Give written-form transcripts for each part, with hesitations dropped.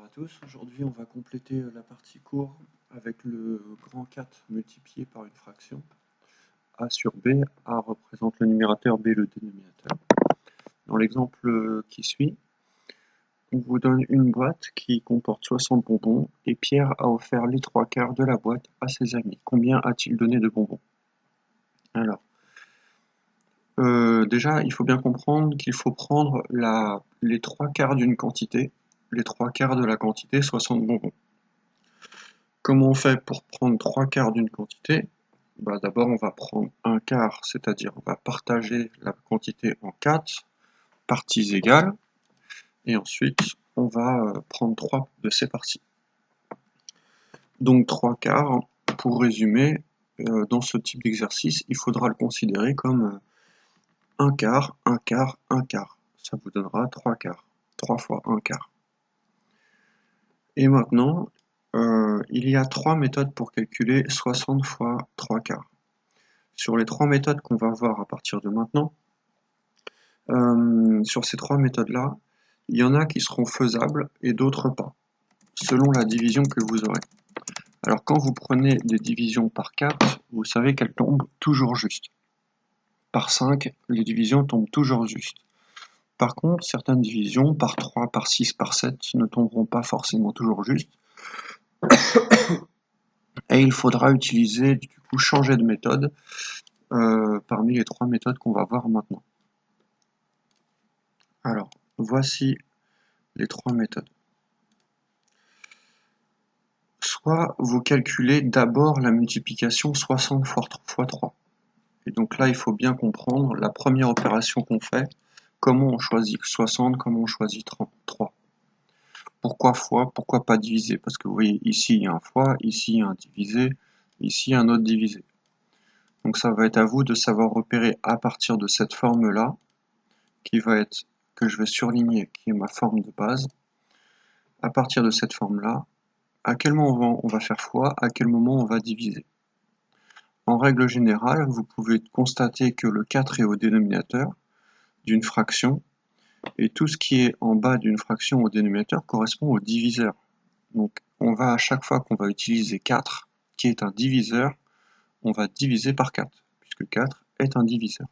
à tous, aujourd'hui on va compléter la partie cours avec le grand 4 multiplié par une fraction. A sur B, A représente le numérateur, B le dénominateur. Dans l'exemple qui suit, on vous donne une boîte qui comporte 60 bonbons et Pierre a offert les 3/4 de la boîte à ses amis. Combien a-t-il donné de bonbons? Alors, déjà il faut bien comprendre qu'il faut prendre les 3/4 d'une quantité, les 3/4 de la quantité 60 bonbons. Comment on fait pour prendre 3/4 d'une quantité? D'abord, on va prendre un quart, c'est-à-dire on va partager la quantité en 4 parties égales, et ensuite on va prendre 3 de ces parties. Donc 3/4, pour résumer, dans ce type d'exercice, il faudra le considérer comme un quart, un quart, un quart. Ça vous donnera 3/4, 3 fois un quart. Et maintenant, il y a 3 méthodes pour calculer 60 fois 3/4. Sur les 3 méthodes qu'on va voir à partir de maintenant, sur ces 3 méthodes-là, il y en a qui seront faisables et d'autres pas, selon la division que vous aurez. Alors quand vous prenez des divisions par 4, vous savez qu'elles tombent toujours justes. Par 5, les divisions tombent toujours justes. Par contre, certaines divisions, par 3, par 6, par 7, ne tomberont pas forcément toujours justes. Et il faudra utiliser, du coup, changer de méthode parmi les 3 méthodes qu'on va voir maintenant. Alors, voici les 3 méthodes. Soit vous calculez d'abord la multiplication 60 fois 3. Et donc là, il faut bien comprendre la première opération qu'on fait, comment on choisit 60, comment on choisit 3. Pourquoi fois? Pourquoi pas diviser? Parce que vous voyez, ici il y a un fois, ici il y a un divisé, ici un autre divisé. Donc ça va être à vous de savoir repérer à partir de cette forme-là, qui va être, que je vais surligner, qui est ma forme de base. À partir de cette forme-là, à quel moment on va faire fois, à quel moment on va diviser. En règle générale, vous pouvez constater que le 4 est au dénominateur d'une fraction, et tout ce qui est en bas d'une fraction au dénominateur correspond au diviseur. Donc on va, à chaque fois qu'on va utiliser 4, qui est un diviseur, on va diviser par 4, puisque 4 est un diviseur.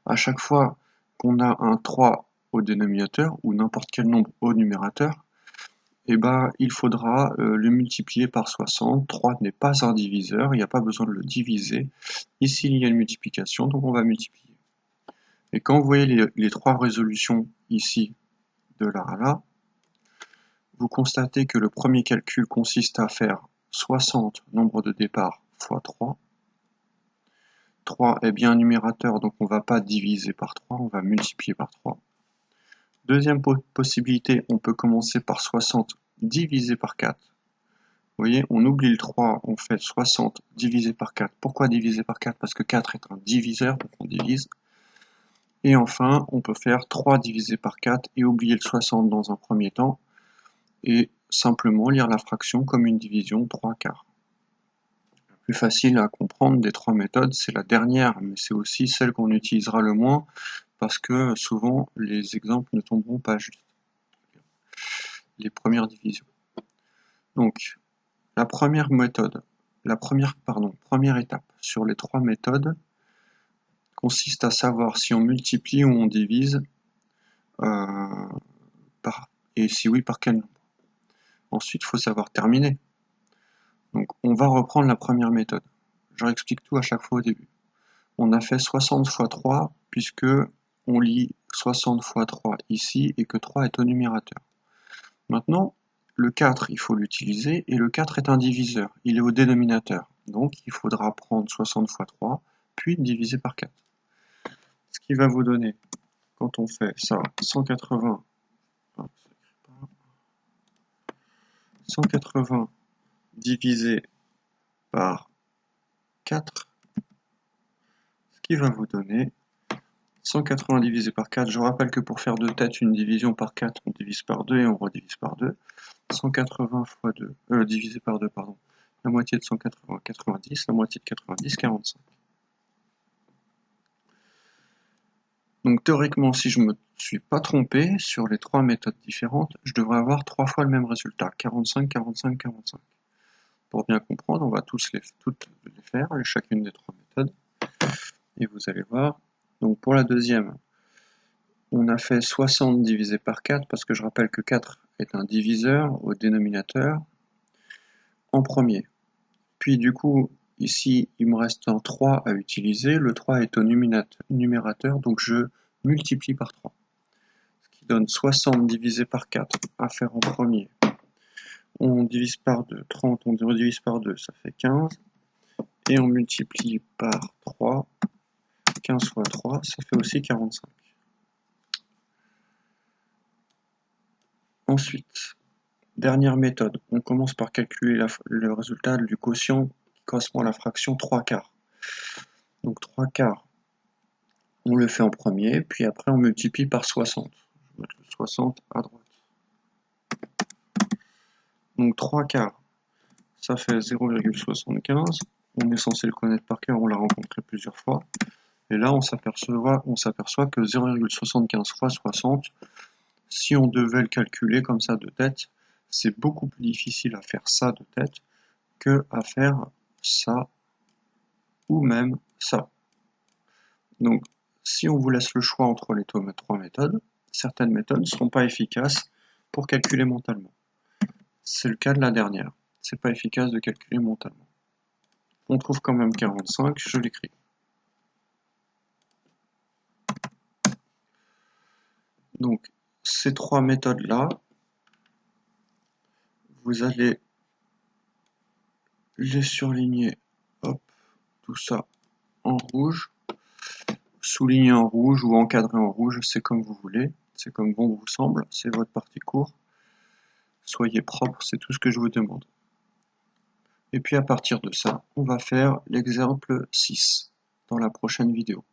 À chaque fois qu'on a un 3 au dénominateur, ou n'importe quel nombre au numérateur, il faudra le multiplier par 60. 3 n'est pas un diviseur, il n'y a pas besoin de le diviser. Ici, il y a une multiplication, donc on va multiplier. Et quand vous voyez les 3 résolutions ici, de là à là, vous constatez que le premier calcul consiste à faire 60, nombre de départ, fois 3. 3 est bien un numérateur, donc on ne va pas diviser par 3, on va multiplier par 3. Deuxième possibilité, on peut commencer par 60 divisé par 4. Vous voyez, on oublie le 3, on fait 60 divisé par 4. Pourquoi diviser par 4? Parce que 4 est un diviseur, donc on divise. Et enfin, on peut faire 3 divisé par 4 et oublier le 60 dans un premier temps, et simplement lire la fraction comme une division 3/4. La plus facile à comprendre des 3 méthodes, c'est la dernière, mais c'est aussi celle qu'on utilisera le moins, parce que souvent les exemples ne tomberont pas justes. Les premières divisions. Donc, la première étape sur les 3 méthodes consiste à savoir si on multiplie ou on divise, et si oui, par quel nombre. Ensuite, il faut savoir terminer. Donc, on va reprendre la première méthode. Je réexplique tout à chaque fois au début. On a fait 60 fois 3, puisque on lit 60 fois 3 ici, et que 3 est au numérateur. Maintenant, le 4, il faut l'utiliser, et le 4 est un diviseur, il est au dénominateur. Donc, il faudra prendre 60 fois 3, puis diviser par 4. Ce qui va vous donner, quand on fait ça, 180 divisé par 4, ce qui va vous donner 180 divisé par 4. Je rappelle que pour faire de tête une division par 4, on divise par 2 et on redivise par 2. 180 fois 2, divisé par 2, pardon. La moitié de 180, 90, la moitié de 90, 45. Donc théoriquement, si je me suis pas trompé sur les 3 méthodes différentes, je devrais avoir 3 fois le même résultat, 45, 45, 45. Pour bien comprendre, on va toutes les faire, chacune des 3 méthodes. Et vous allez voir. Donc pour la deuxième, on a fait 60 divisé par 4, parce que je rappelle que 4 est un diviseur au dénominateur en premier. Puis du coup, ici, il me reste un 3 à utiliser. Le 3 est au numérateur, donc je multiplie par 3. Ce qui donne 60 divisé par 4 à faire en premier. On divise par 2, 30, on redivise par 2, ça fait 15. Et on multiplie par 3, 15 fois 3, ça fait aussi 45. Ensuite, dernière méthode, on commence par calculer le résultat du quotient qui correspond à la fraction 3 quarts. Donc 3 quarts, on le fait en premier, puis après on multiplie par 60. Je vais mettre le 60 à droite. Donc 3 quarts, ça fait 0,75. On est censé le connaître par cœur, on l'a rencontré plusieurs fois. Et là, on s'aperçoit que 0,75 fois 60, si on devait le calculer comme ça de tête, c'est beaucoup plus difficile à faire ça de tête que à faire ça ou même ça. Donc, si on vous laisse le choix entre les 3 méthodes, certaines méthodes ne seront pas efficaces pour calculer mentalement. C'est le cas de la dernière. C'est pas efficace de calculer mentalement. On trouve quand même 45, je l'écris. Donc, ces 3 méthodes-là, vous allez les surligner, hop, tout ça en rouge, souligner en rouge ou encadrer en rouge, c'est comme vous voulez, c'est comme bon vous semble, c'est votre partie cours. Soyez propre, c'est tout ce que je vous demande. Et puis à partir de ça, on va faire l'exemple 6 dans la prochaine vidéo.